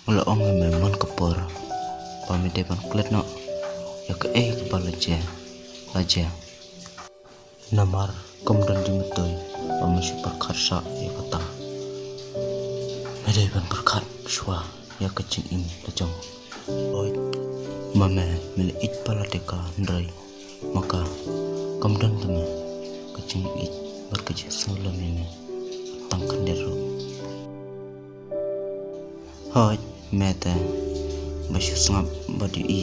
Ola ong memang kepor, pamide pan klet no, ya ke kepala aja. Namar kemudian dimetoi, pamisi perkarsa ya kata. Mede pan perkat shua ya kecing ini lejong. Oi, mame mele it pala deka ndrai, maka kemudian teme kecing it berkecil semulam ini tangkan dero. Hoi, mete basu sangap badi I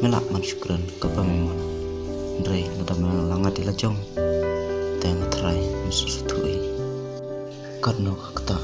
melak man syukran kapamemon ndrai nada melangat di lejong tengah terai musuh tutui karena kata